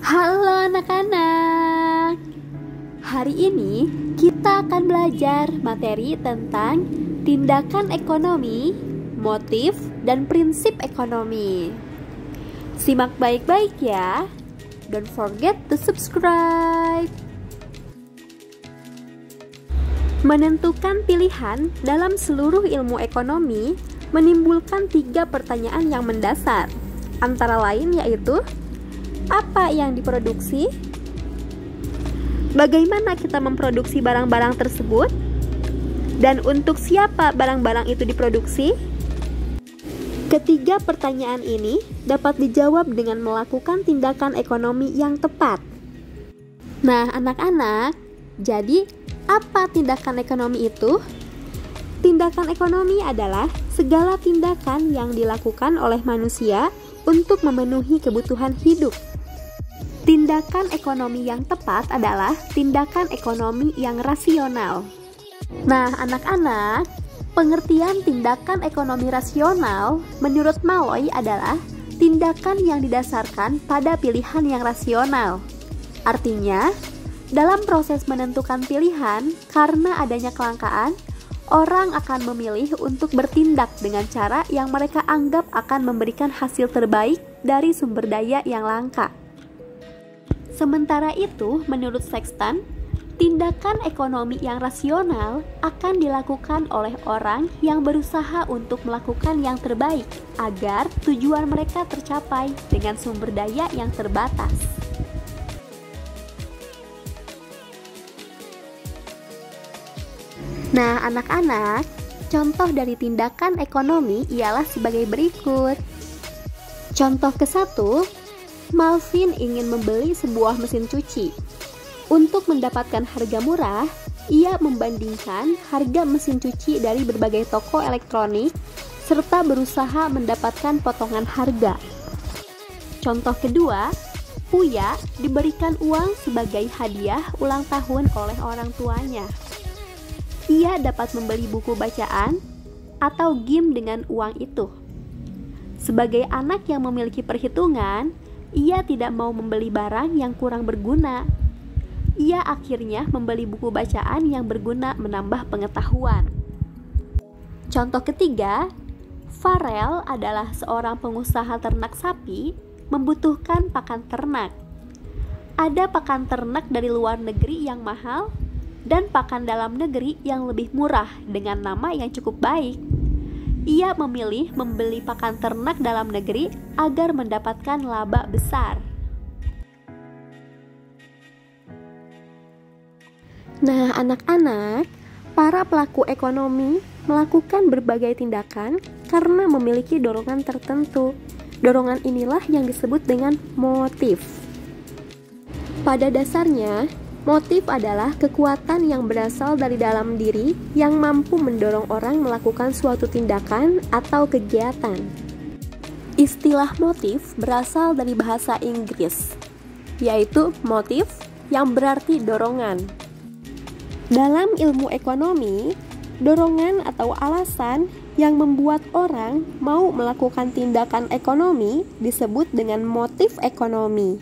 Halo anak-anak. Hari ini kita akan belajar materi tentang tindakan ekonomi, motif, dan prinsip ekonomi. Simak baik-baik ya. Don't forget to subscribe. Menentukan pilihan dalam seluruh ilmu ekonomi menimbulkan 3 pertanyaan yang mendasar. Antara lain yaitu, apa yang diproduksi? Bagaimana kita memproduksi barang-barang tersebut? Dan untuk siapa barang-barang itu diproduksi? Ketiga pertanyaan ini dapat dijawab dengan melakukan tindakan ekonomi yang tepat. Nah, anak-anak, jadi apa tindakan ekonomi itu? Tindakan ekonomi adalah segala tindakan yang dilakukan oleh manusia untuk memenuhi kebutuhan hidup. Tindakan ekonomi yang tepat adalah tindakan ekonomi yang rasional. Nah, anak-anak, pengertian tindakan ekonomi rasional menurut Malloy adalah tindakan yang didasarkan pada pilihan yang rasional. Artinya, dalam proses menentukan pilihan, karena adanya kelangkaan, orang akan memilih untuk bertindak dengan cara yang mereka anggap akan memberikan hasil terbaik dari sumber daya yang langka. Sementara itu, menurut Sexton, tindakan ekonomi yang rasional akan dilakukan oleh orang yang berusaha untuk melakukan yang terbaik agar tujuan mereka tercapai dengan sumber daya yang terbatas. Nah, anak-anak, contoh dari tindakan ekonomi ialah sebagai berikut. Contoh ke-1, Malvin ingin membeli sebuah mesin cuci. Untuk mendapatkan harga murah, ia membandingkan harga mesin cuci dari berbagai toko elektronik serta berusaha mendapatkan potongan harga. Contoh kedua, Puya diberikan uang sebagai hadiah ulang tahun oleh orang tuanya. Ia dapat membeli buku bacaan atau game dengan uang itu. Sebagai anak yang memiliki perhitungan, ia tidak mau membeli barang yang kurang berguna. Ia akhirnya membeli buku bacaan yang berguna menambah pengetahuan. Contoh ketiga, Farel adalah seorang pengusaha ternak sapi membutuhkan pakan ternak. Ada pakan ternak dari luar negeri yang mahal dan pakan dalam negeri yang lebih murah dengan nama yang cukup baik. Ia memilih membeli pakan ternak dalam negeri agar mendapatkan laba besar. Nah, anak-anak, para pelaku ekonomi melakukan berbagai tindakan karena memiliki dorongan tertentu. Dorongan inilah yang disebut dengan motif. Pada dasarnya, motif adalah kekuatan yang berasal dari dalam diri yang mampu mendorong orang melakukan suatu tindakan atau kegiatan. Istilah motif berasal dari bahasa Inggris, yaitu motif yang berarti dorongan. Dalam ilmu ekonomi, dorongan atau alasan yang membuat orang mau melakukan tindakan ekonomi disebut dengan motif ekonomi.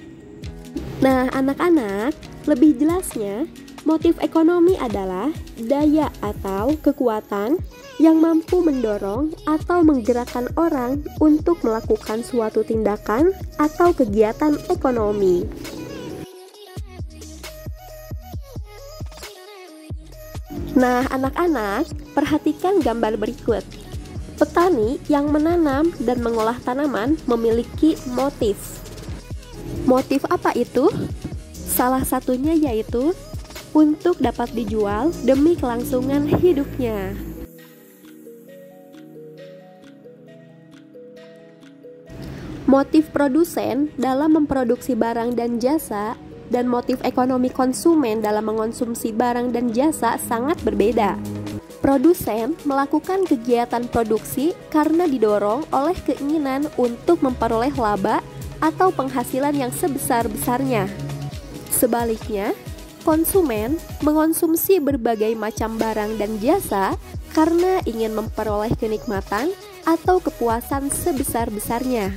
Nah, anak-anak, lebih jelasnya, motif ekonomi adalah daya atau kekuatan yang mampu mendorong atau menggerakkan orang untuk melakukan suatu tindakan atau kegiatan ekonomi. Nah, anak-anak, perhatikan gambar berikut. Petani yang menanam dan mengolah tanaman memiliki motif. Motif apa itu? Salah satunya yaitu untuk dapat dijual demi kelangsungan hidupnya. Motif produsen dalam memproduksi barang dan jasa dan motif ekonomi konsumen dalam mengonsumsi barang dan jasa sangat berbeda. Produsen melakukan kegiatan produksi karena didorong oleh keinginan untuk memperoleh laba atau penghasilan yang sebesar-besarnya. Sebaliknya, konsumen mengonsumsi berbagai macam barang dan jasa karena ingin memperoleh kenikmatan atau kepuasan sebesar-besarnya.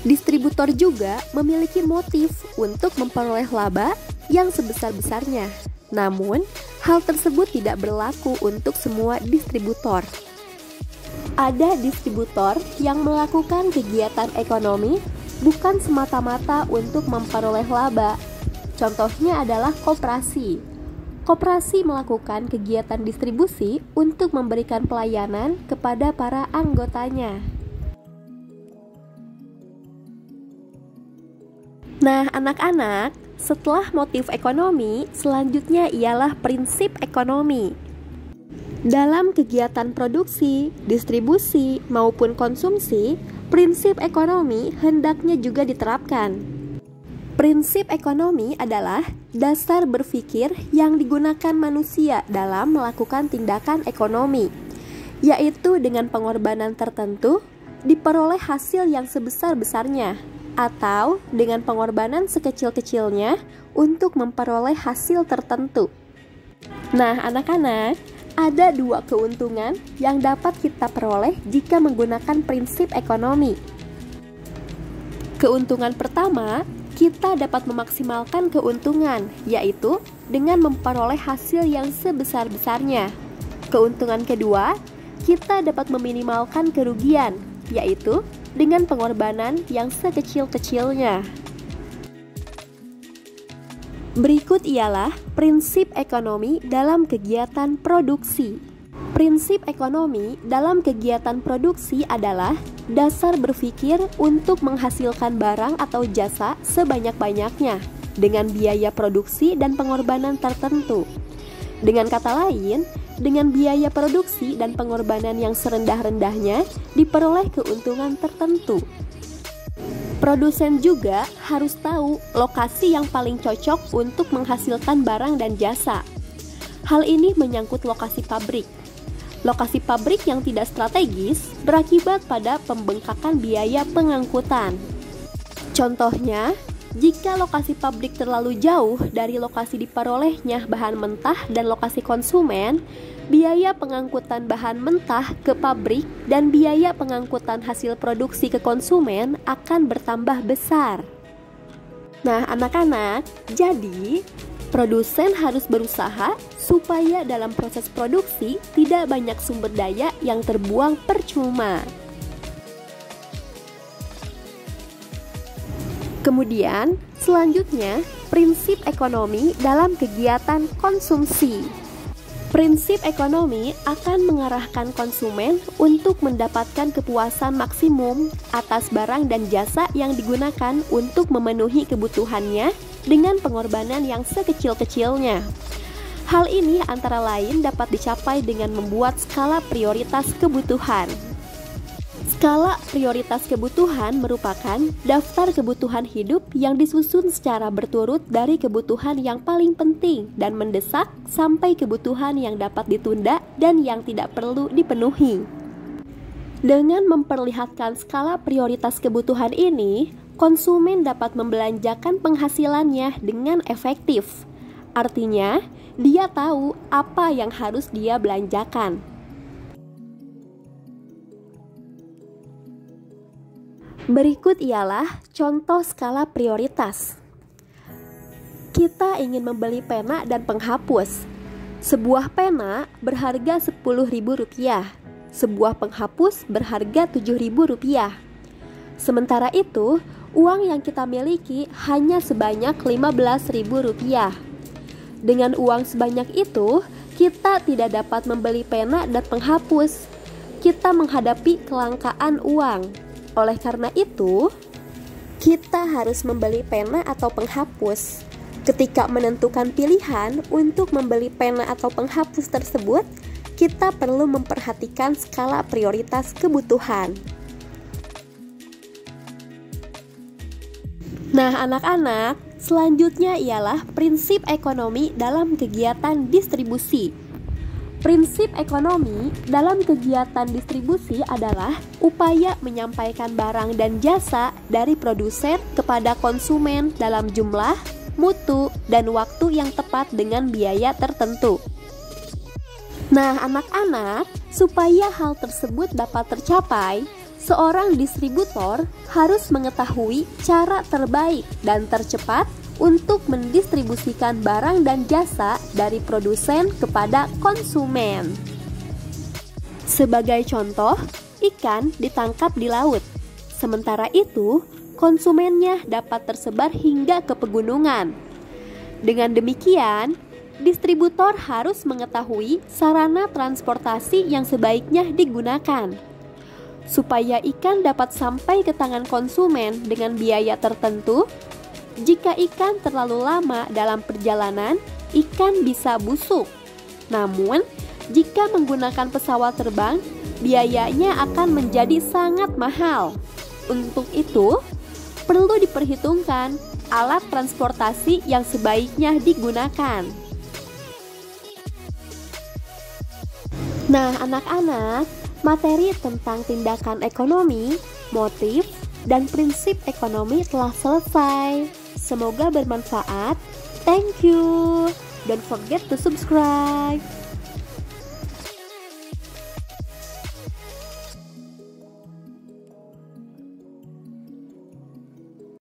Distributor juga memiliki motif untuk memperoleh laba yang sebesar-besarnya. Namun, hal tersebut tidak berlaku untuk semua distributor. Ada distributor yang melakukan kegiatan ekonomi bukan semata-mata untuk memperoleh laba. Contohnya adalah koperasi. Koperasi melakukan kegiatan distribusi untuk memberikan pelayanan kepada para anggotanya. Nah, anak-anak, setelah motif ekonomi, selanjutnya ialah prinsip ekonomi. Dalam kegiatan produksi, distribusi, maupun konsumsi, prinsip ekonomi hendaknya juga diterapkan. Prinsip ekonomi adalah dasar berpikir yang digunakan manusia dalam melakukan tindakan ekonomi, yaitu dengan pengorbanan tertentu diperoleh hasil yang sebesar-besarnya, atau dengan pengorbanan sekecil-kecilnya untuk memperoleh hasil tertentu. Nah, anak-anak, ada dua keuntungan yang dapat kita peroleh jika menggunakan prinsip ekonomi. Keuntungan pertama, kita dapat memaksimalkan keuntungan, yaitu dengan memperoleh hasil yang sebesar-besarnya. Keuntungan kedua, kita dapat meminimalkan kerugian, yaitu dengan pengorbanan yang sekecil-kecilnya. Berikut ialah prinsip ekonomi dalam kegiatan produksi. Prinsip ekonomi dalam kegiatan produksi adalah dasar berpikir untuk menghasilkan barang atau jasa sebanyak-banyaknya dengan biaya produksi dan pengorbanan tertentu. Dengan kata lain, dengan biaya produksi dan pengorbanan yang serendah-rendahnya diperoleh keuntungan tertentu. Produsen juga harus tahu lokasi yang paling cocok untuk menghasilkan barang dan jasa. Hal ini menyangkut lokasi pabrik. Lokasi pabrik yang tidak strategis berakibat pada pembengkakan biaya pengangkutan. Contohnya, jika lokasi pabrik terlalu jauh dari lokasi diperolehnya bahan mentah dan lokasi konsumen, biaya pengangkutan bahan mentah ke pabrik dan biaya pengangkutan hasil produksi ke konsumen akan bertambah besar. Nah, anak-anak, jadi produsen harus berusaha supaya dalam proses produksi tidak banyak sumber daya yang terbuang percuma. Kemudian, selanjutnya, prinsip ekonomi dalam kegiatan konsumsi. Prinsip ekonomi akan mengarahkan konsumen untuk mendapatkan kepuasan maksimum atas barang dan jasa yang digunakan untuk memenuhi kebutuhannya dengan pengorbanan yang sekecil-kecilnya. Hal ini antara lain dapat dicapai dengan membuat skala prioritas kebutuhan. Skala prioritas kebutuhan merupakan daftar kebutuhan hidup yang disusun secara berturut dari kebutuhan yang paling penting dan mendesak sampai kebutuhan yang dapat ditunda dan yang tidak perlu dipenuhi. Dengan memperlihatkan skala prioritas kebutuhan ini, konsumen dapat membelanjakan penghasilannya dengan efektif. Artinya, dia tahu apa yang harus dia belanjakan. Berikut ialah contoh skala prioritas. Kita ingin membeli pena dan penghapus. Sebuah pena berharga Rp10.000, sebuah penghapus berharga Rp7.000. Sementara itu, uang yang kita miliki hanya sebanyak Rp15.000. Dengan uang sebanyak itu, kita tidak dapat membeli pena dan penghapus. Kita menghadapi kelangkaan uang. Oleh karena itu, kita harus membeli pena atau penghapus. Ketika menentukan pilihan untuk membeli pena atau penghapus tersebut, kita perlu memperhatikan skala prioritas kebutuhan. Nah, anak-anak, selanjutnya ialah prinsip ekonomi dalam kegiatan distribusi. Prinsip ekonomi dalam kegiatan distribusi adalah upaya menyampaikan barang dan jasa dari produsen kepada konsumen dalam jumlah, mutu, dan waktu yang tepat dengan biaya tertentu. Nah, anak-anak, supaya hal tersebut dapat tercapai, seorang distributor harus mengetahui cara terbaik dan tercepat untuk mendistribusikan barang dan jasa dari produsen kepada konsumen. Sebagai contoh, ikan ditangkap di laut. Sementara itu, konsumennya dapat tersebar hingga ke pegunungan. Dengan demikian, distributor harus mengetahui sarana transportasi yang sebaiknya digunakan, supaya ikan dapat sampai ke tangan konsumen dengan biaya tertentu. Jika ikan terlalu lama dalam perjalanan, ikan bisa busuk. Namun, jika menggunakan pesawat terbang, biayanya akan menjadi sangat mahal. Untuk itu, perlu diperhitungkan alat transportasi yang sebaiknya digunakan. Nah, anak-anak, materi tentang tindakan ekonomi, motif, dan prinsip ekonomi telah selesai. Semoga bermanfaat. Thank you. Don't forget to subscribe.